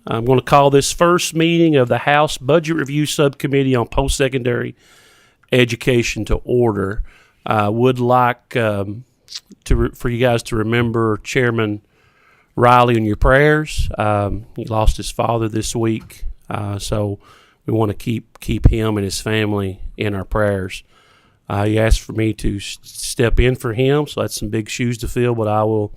I'm going to call this first meeting of the House Budget Review Subcommittee on Postsecondary Education to order. I would like for you guys to remember Chairman Riley in your prayers. He lost his father this week, so we want to keep him and his family in our prayers. He asked for me to step in for him, so that's some big shoes to fill, but I will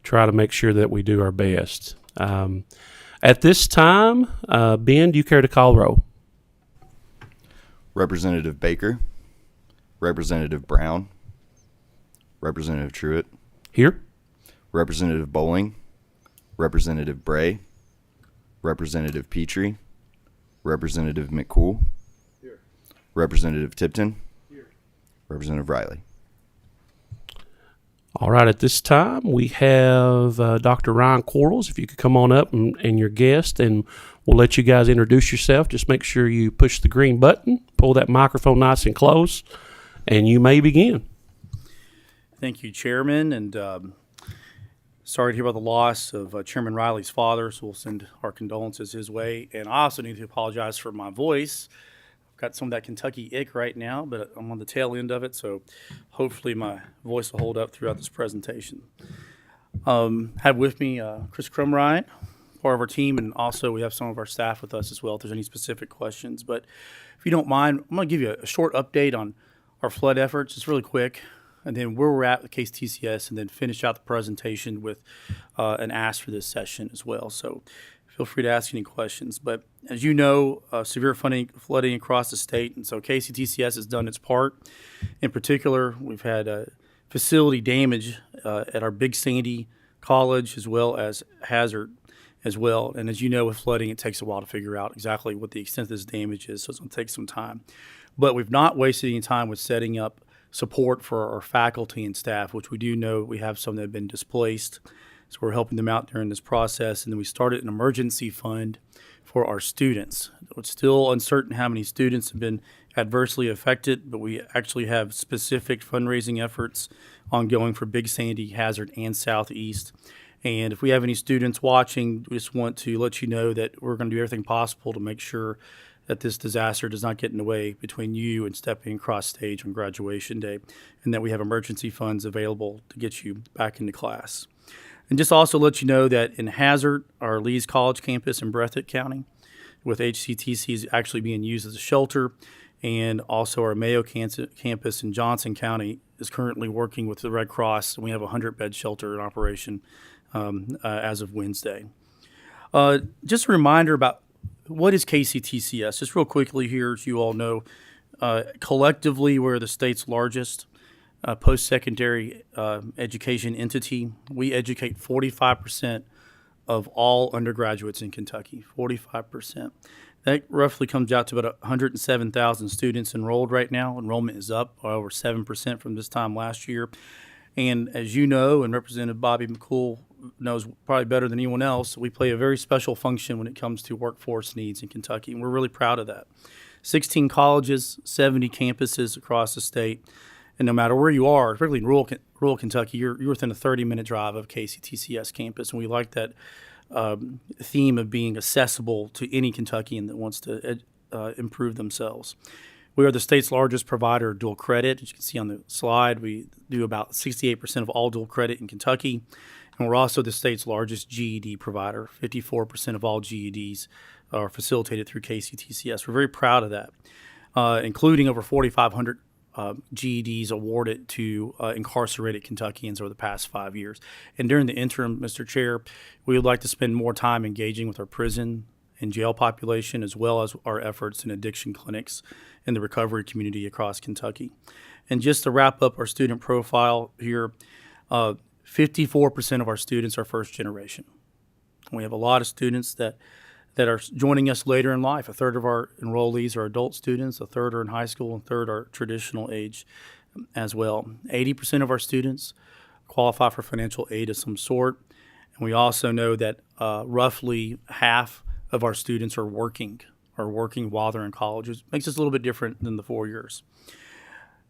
try to make sure that we do our best. At this time, Ben, do you care to call roll? Representative Baker, Representative Brown, Representative Truitt, Here. Representative Bowling, Representative Bray, Representative Petrie, Representative McCool, Here. Representative Tipton, Here. Representative Riley. All right, at this time, we have Dr. Ryan Quarles. If you could come on up and your guest, and we'll let you guys introduce yourself. Just make sure you push the green button, pull that microphone nice and close, and you may begin. Thank you, Chairman, and sorry to hear about the loss of Chairman Riley's father, so we'll send our condolences his way. And I also need to apologize for my voice. I've got some of that Kentucky ick right now, but I'm on the tail end of it, so hopefully my voice will hold up throughout this presentation. Have with me Chris Crumright, part of our team, and also we have some of our staff with us as well if there's any specific questions. But if you don't mind, I'm going to give you a short update on our flood efforts. It's really quick, and then where we're at with KCTCS, and then finish out the presentation with an ask for this session as well. So feel free to ask any questions. But as you know, severe flooding across the state, and so KCTCS has done its part. In particular, we've had facility damage at our Big Sandy College as well as Hazard as well. And as you know, with flooding, it takes a while to figure out exactly what the extent of this damage is, so it's going to take some time. But we've not wasted any time with setting up support for our faculty and staff, which we do know we have some that have been displaced. So we're helping them out during this process. And then we started an emergency fund for our students. It's still uncertain how many students have been adversely affected, but we actually have specific fundraising efforts ongoing for Big Sandy, Hazard, and Southeast. And if we have any students watching, we just want to let you know that we're going to do everything possible to make sure that this disaster does not get in the way between you and stepping across stage on graduation day, and that we have emergency funds available to get you back into class. And just also let you know that in Hazard, our Lee's College campus in Breathitt County, with HCTC is actually being used as a shelter, and also our Mayo campus in Johnson County is currently working with the Red Cross, and we have a 100-bed shelter in operation as of Wednesday. Just a reminder about what is KCTCS? Just real quickly here, as you all know, collectively we're the state's largest post-secondary education entity. We educate 45% of all undergraduates in Kentucky, 45%. That roughly comes out to about 107,000 students enrolled right now. Enrollment is up by over 7% from this time last year. And as you know, and Representative Bobby McCool knows probably better than anyone else, we play a very special function when it comes to workforce needs in Kentucky, and we're really proud of that. 16 colleges, 70 campuses across the state, and no matter where you are, particularly in rural Kentucky, you're within a 30-minute drive of KCTCS campus, and we like that theme of being accessible to any Kentuckian that wants to improve themselves. We are the state's largest provider of dual credit. As you can see on the slide, we do about 68% of all dual credit in Kentucky. And we're also the state's largest GED provider. 54% of all GEDs are facilitated through KCTCS. We're very proud of that, including over 4,500 GEDs awarded to incarcerated Kentuckians over the past 5 years. And during the interim, Mr. Chair, we would like to spend more time engaging with our prison and jail population, as well as our efforts in addiction clinics in the recovery community across Kentucky. And just to wrap up our student profile here, 54% of our students are first generation. We have a lot of students that are joining us later in life. A third of our enrollees are adult students, a third are in high school, and a third are traditional age as well. 80% of our students qualify for financial aid of some sort. And we also know that roughly half of our students are working while they're in college. It makes us a little bit different than the 4 years.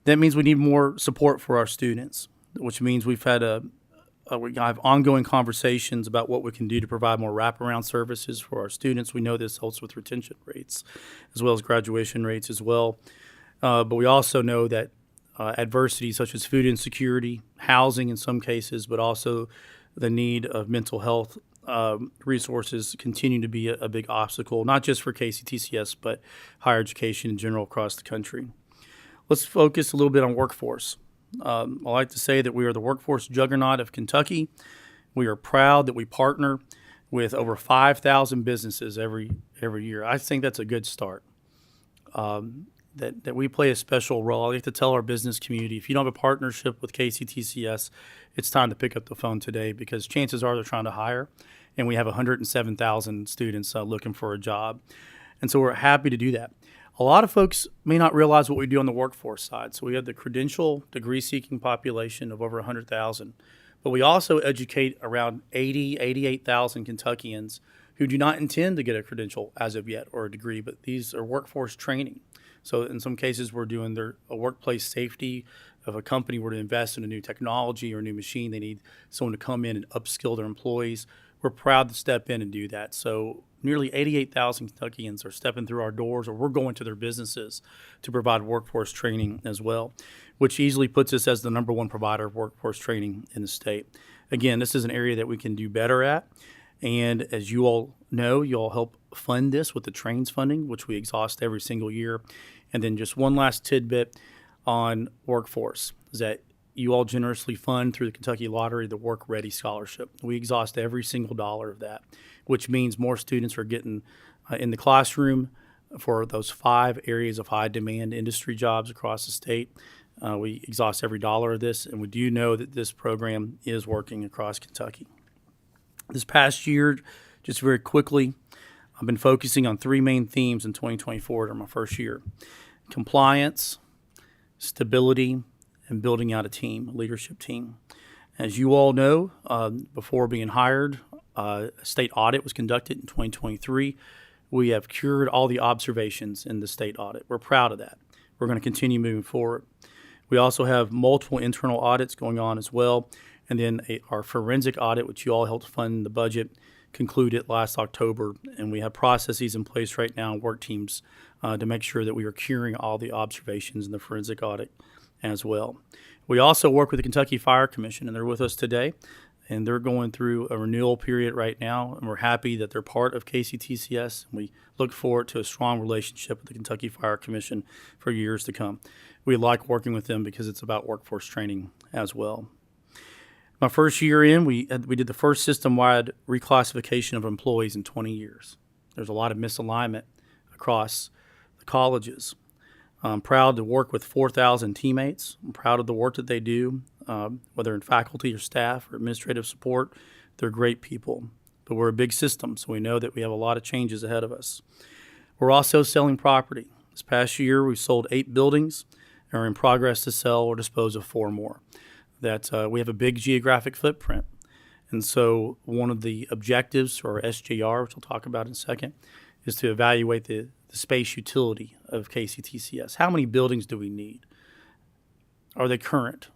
That means we need more support for our students, which means we've had a we have ongoing conversations about what we can do to provide more wraparound services for our students. We know this helps with retention rates as well as graduation rates as well. But we also know that adversity such as food insecurity, housing in some cases, but also the need of mental health resources continue to be a big obstacle, not just for KCTCS, but higher education in general across the country. Let's focus a little bit on workforce. I like to say that we are the workforce juggernaut of Kentucky. We are proud that we partner with over 5,000 businesses every year. I think that's a good start. That we play a special role. I like to tell our business community, if you don't have a partnership with KCTCS, it's time to pick up the phone today, because chances are they're trying to hire, and we have 107,000 students looking for a job. And so we're happy to do that. A lot of folks may not realize what we do on the workforce side. So we have the credential degree-seeking population of over 100,000, but we also educate around 88,000 Kentuckians who do not intend to get a credential as of yet or a degree, but these are workforce training. So in some cases, we're doing a workplace safety. If a company were to invest in a new technology or a new machine, they need someone to come in and upskill their employees. We're proud to step in and do that. So nearly 88,000 Kentuckians are stepping through our doors, or we're going to their businesses to provide workforce training as well, which easily puts us as the number one provider of workforce training in the state. Again, this is an area that we can do better at. And as you all know, you all help fund this with the Trains funding, which we exhaust every single year. And then just one last tidbit on workforce is that you all generously fund through the Kentucky Lottery the Work Ready Scholarship. We exhaust every single dollar of that, which means more students are getting in the classroom for those 5 areas of high demand industry jobs across the state. We exhaust every dollar of this, and we do know that this program is working across Kentucky. This past year, just very quickly, I've been focusing on 3 main themes in 2024 during my first year: compliance, stability, and building out a leadership team. As you all know, before being hired, a state audit was conducted in 2023. We have cured all the observations in the state audit. We're proud of that. We're going to continue moving forward. We also have multiple internal audits going on as well. And then our forensic audit, which you all helped fund the budget, concluded last October. And we have processes in place right now, work teams, to make sure that we are curing all the observations in the forensic audit as well. We also work with the Kentucky Fire Commission, and they're with us today. And they're going through a renewal period right now, and we're happy that they're part of KCTCS. We look forward to a strong relationship with the Kentucky Fire Commission for years to come. We like working with them because it's about workforce training as well. My first year in, we did the first system-wide reclassification of employees in 20 years. There's a lot of misalignment across the colleges. I'm proud to work with 4,000 teammates. I'm proud of the work that they do, whether in faculty or staff or administrative support. They're great people. But we're a big system, so we know that we have a lot of changes ahead of us. We're also selling property. This past year, we sold 8 buildings and are in progress to sell or dispose of 4 more. We have a big geographic footprint. And so one of the objectives for SJR, which we'll talk about in a second, is to evaluate the space utility of KCTCS. How many buildings do we need? Are they current?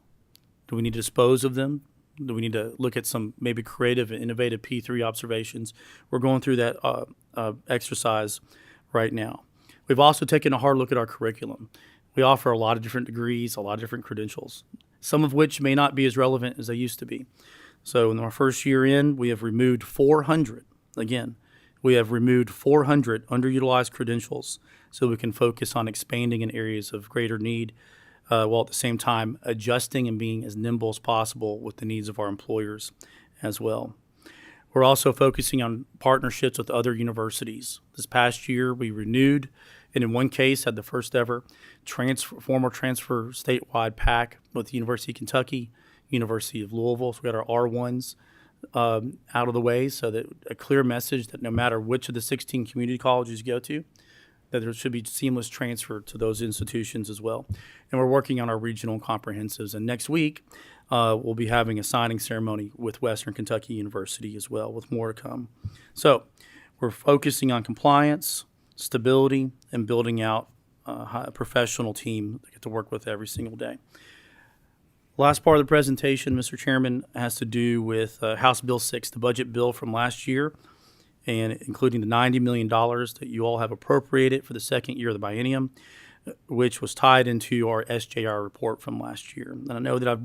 Do we need to dispose of them? Do we need to look at some maybe creative and innovative P3 observations? We're going through that exercise right now. We've also taken a hard look at our curriculum. We offer a lot of different degrees, a lot of different credentials, some of which may not be as relevant as they used to be. So in our first year in, we have removed 400. Again, we have removed 400 underutilized credentials so we can focus on expanding in areas of greater need, while at the same time adjusting and being as nimble as possible with the needs of our employers as well. We're also focusing on partnerships with other universities. This past year, we renewed, and in one case had the first ever formal transfer statewide pack with the University of Kentucky, University of Louisville. So we got our R1s out of the way, so that a clear message that no matter which of the 16 community colleges you go to, that there should be seamless transfer to those institutions as well. And we're working on our regional comprehensives. And next week, we'll be having a signing ceremony with Western Kentucky University as well, with more to come. So we're focusing on compliance, stability, and building out a professional team that get to work with every single day. The last part of the presentation, Mr. Chairman, has to do with House Bill 6, the budget bill from last year, and including the $90 million that you all have appropriated for the second year of the biennium, which was tied into our SJR report from last year. And I know that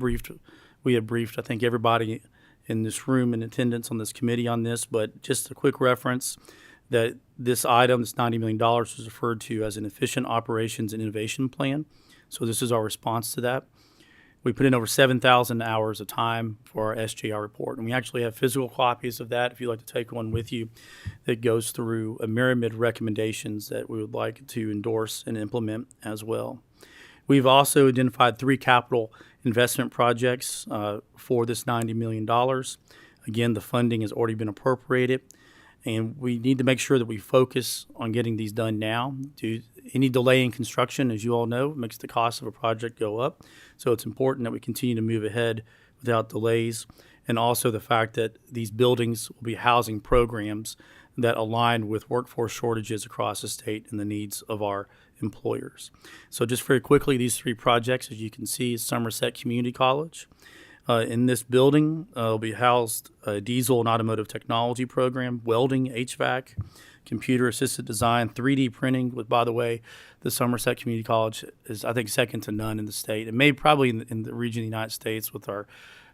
we have briefed, I think, everybody in this room in attendance on this committee on this, but just a quick reference that this item, this $90 million, was referred to as an efficient operations and innovation plan. So this is our response to that. We put in over 7,000 hours of time for our SJR report, and we actually have physical copies of that if you'd like to take one with you that goes through a myriad recommendations that we would like to endorse and implement as well. We've also identified 3 capital investment projects for this $90 million. Again, the funding has already been appropriated, and we need to make sure that we focus on getting these done now. Any delay in construction, as you all know, makes the cost of a project go up. So it's important that we continue to move ahead without delays, and also the fact that these buildings will be housing programs that align with workforce shortages across the state and the needs of our employers. So just very quickly, these 3 projects, as you can see, is Somerset Community College. In this building will be housed a diesel and automotive technology program, welding, HVAC, computer-assisted design, 3D printing. With, by the way, the Somerset Community College is, I think, second to none in the state, and maybe probably in the region of the United States with our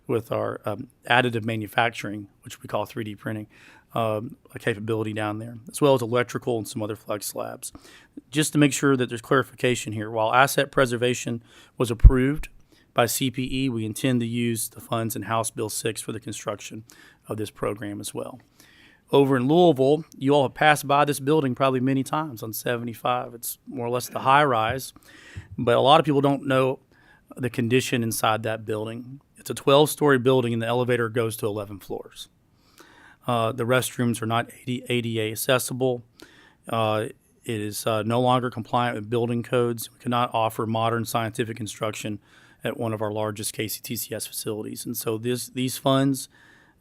additive manufacturing, which we call 3D printing, a capability down there, as well as electrical and some other flex labs. Just to make sure that there's clarification here, while asset preservation was approved by CPE, we intend to use the funds in House Bill 6 for the construction of this program as well. Over in Louisville, you all have passed by this building probably many times on 75. It's more or less the high rise, but a lot of people don't know the condition inside that building. It's a 12-story building, and the elevator goes to 11 floors. The restrooms are not ADA accessible. It is no longer compliant with building codes. We cannot offer modern scientific instruction at one of our largest KCTCS facilities. And so these funds,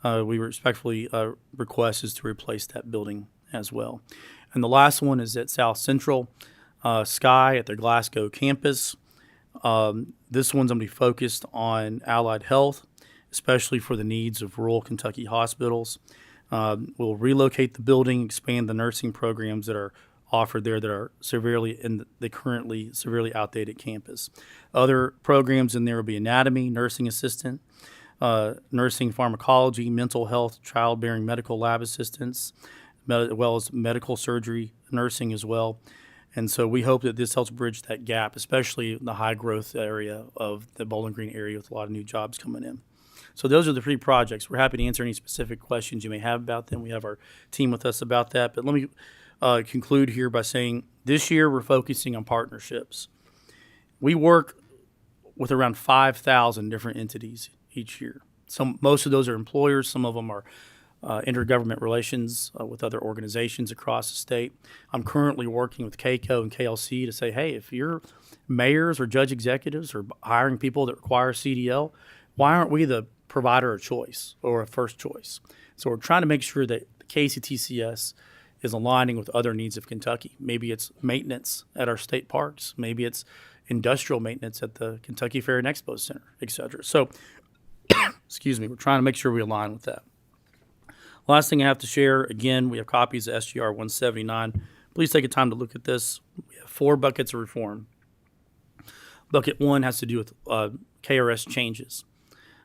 we respectfully request is to replace that building as well. And the last one is at South Central Sky at their Glasgow campus. This one's going to be focused on allied health, especially for the needs of rural Kentucky hospitals. We'll relocate the building, expand the nursing programs that are offered there that are currently severely outdated campus. Other programs in there will be anatomy, nursing assistant, nursing pharmacology, mental health, childbearing medical lab assistants, as well as medical surgery, nursing as well. And so we hope that this helps bridge that gap, especially in the high growth area of the Bowling Green area with a lot of new jobs coming in. So those are the 3 projects. We're happy to answer any specific questions you may have about them. We have our team with us about that. But let me conclude here by saying this year we're focusing on partnerships. We work with around 5,000 different entities each year. Most of those are employers. Some of them are intergovernment relations with other organizations across the state. I'm currently working with KCO and KLC to say, hey, if your mayors or judge executives are hiring people that require CDL, why aren't we the provider of choice or a first choice? So we're trying to make sure that the KCTCS is aligning with other needs of Kentucky. Maybe it's maintenance at our state parks. Maybe it's industrial maintenance at the Kentucky Fair and Expo Center, et cetera. So, excuse me, we're trying to make sure we align with that. Last thing I have to share, again, we have copies of SGR 179. Please take a time to look at this. We have 4 buckets of reform. Bucket 1 has to do with KRS changes,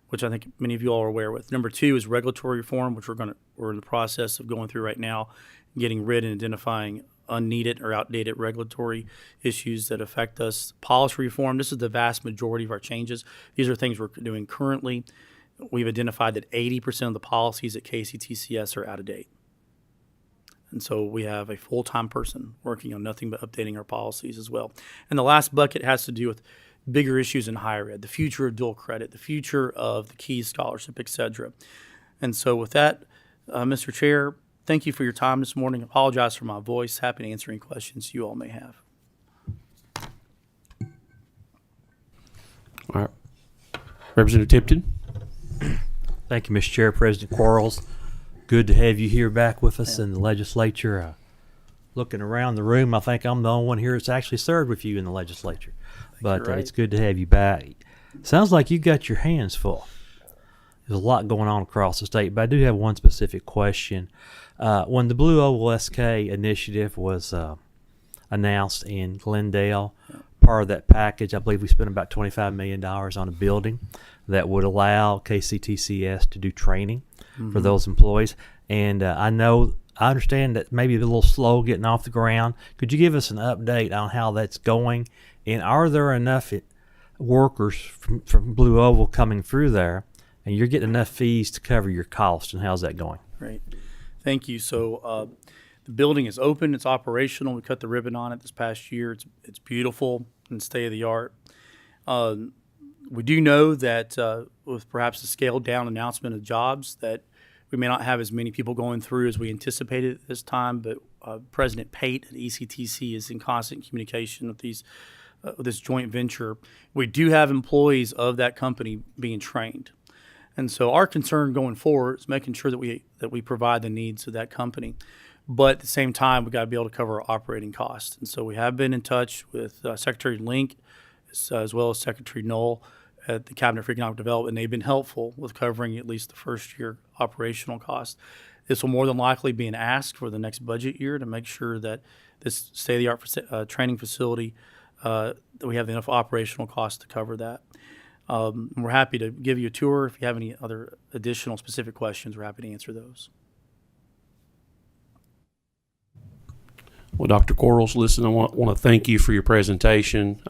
which I think many of you all are aware with. Number 2 is regulatory reform, which we're in the process of going through right now, getting rid and identifying unneeded or outdated regulatory issues that affect us. Policy reform, this is the vast majority of our changes. These are things we're doing currently. We've identified that 80% of the policies at KCTCS are out of date. And so we have a full-time person working on nothing but updating our policies as well. And the last bucket has to do with bigger issues in higher ed, the future of dual credit, the future of the Keys Scholarship, et cetera. And so with that, Mr. Chair, thank you for your time this morning. I apologize for my voice. Happy to answer any questions you all may have. All right. Representative Tipton. Thank you, Mr. Chair. President Quarles, good to have you here back with us in the legislature. Looking around the room, I think I'm the only one here that's actually served with you in the legislature. But right. it's good to have you back. Sounds like you got your hands full. There's a lot going on across the state, but I do have one specific question. When the Blue Oval SK initiative was announced in Glendale, part of that package, I believe we spent about $25 million on a building that would allow KCTCS to do training for those employees. And I understand that maybe a little slow getting off the ground. Could you give us an update on how that's going? And are there enough workers from Blue Oval coming through there, and you're getting enough fees to cover your costs? And how's that going? Great. Thank you. So the building is open. It's operational. We cut the ribbon on it this past year. It's beautiful and state of the art. We do know that with perhaps the scaled down announcement of jobs that we may not have as many people going through as we anticipated at this time, but President Pate at ECTC is in constant communication with this joint venture. We do have employees of that company being trained. And so our concern going forward is making sure that we provide the needs of that company. But at the same time, we've got to be able to cover our operating costs. And so we have been in touch with Secretary Link as well as Secretary Knoll at the Cabinet for Economic Development, and they've been helpful with covering at least the first year operational costs. This will more than likely be an ask for the next budget year to make sure that this state-of-the-art training facility, that we have enough operational costs to cover that. We're happy to give you a tour. If you have any other additional specific questions, we're happy to answer those. Well, Dr. Quarles, listen, I want to thank you for your presentation.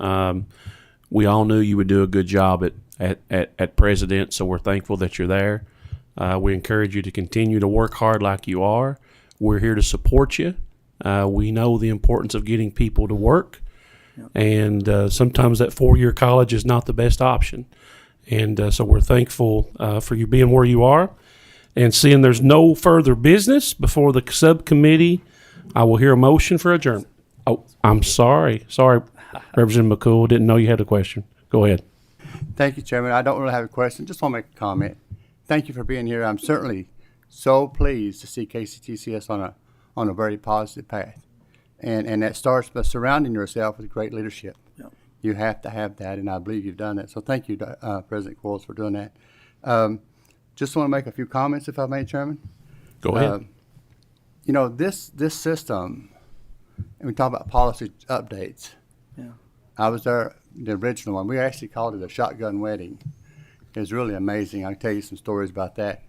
We all knew you would do a good job at President, so we're thankful that you're there. We encourage you to continue to work hard like you are. We're here to support you. We know the importance of getting people to work, and sometimes that four-year college is not the best option. And so we're thankful for you being where you are. And seeing there's no further business before the subcommittee, I will hear a motion for adjournment. Oh, I'm sorry. Sorry, Representative McCool. Didn't know you had a question. Go ahead. Thank you, Chairman. I don't really have a question. Just want to make a comment. Thank you for being here. I'm certainly so pleased to see KCTCS on a very positive path. And that starts by surrounding yourself with great leadership. Yep. You have to have that, and I believe you've done that. So thank you, President Quarles, for doing that. Just want to make a few comments, if I may, Chairman. Go ahead. You know, this system, and we talk about policy updates. Yeah. I was there, the original one. We actually called it a shotgun wedding. It was really amazing. I can tell you some stories about that.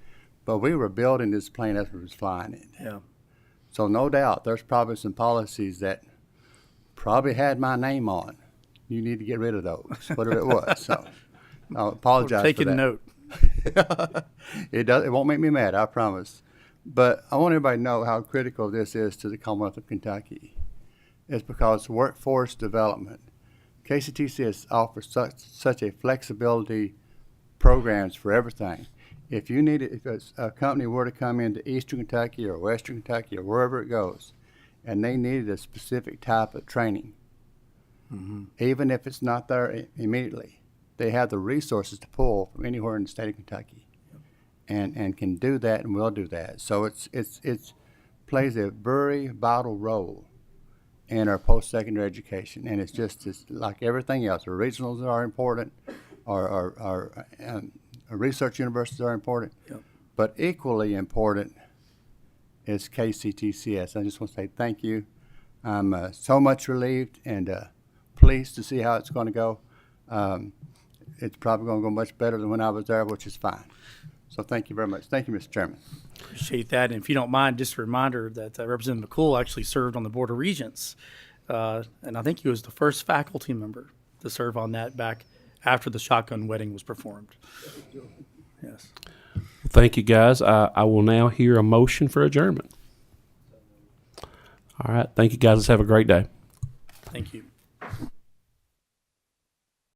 But we were building this plane as we was flying it. Yeah. So no doubt, there's probably some policies that probably had my name on. You need to get rid of those, whatever it was. So I apologize for that. Taking note. It won't make me mad, I promise. But I want everybody to know how critical this is to the Commonwealth of Kentucky. It's because workforce development. KCTCS offers such a flexibility programs for everything. If a company were to come into Eastern Kentucky or Western Kentucky or wherever it goes, and they needed a specific type of training, even if it's not there immediately, they have the resources to pull from anywhere in the state of Kentucky, and can do that and will do that. So it's plays a very vital role in our post-secondary education, and it's like everything else. Our regionals are important, our research universities are important, but equally important is KCTCS. I just want to say thank you. I'm so much relieved and pleased to see how it's going to go. It's probably going to go much better than when I was there, which is fine. So thank you very much. Thank you, Mr. Chairman. Appreciate that. And if you don't mind, just a reminder that Representative McCool actually served on the Board of Regents. And I think he was the first faculty member to serve on that back after the shotgun wedding was performed. Yes. Thank you, guys. I will now hear a motion for adjournment. All right. Thank you, guys. Let's have a great day. Thank you.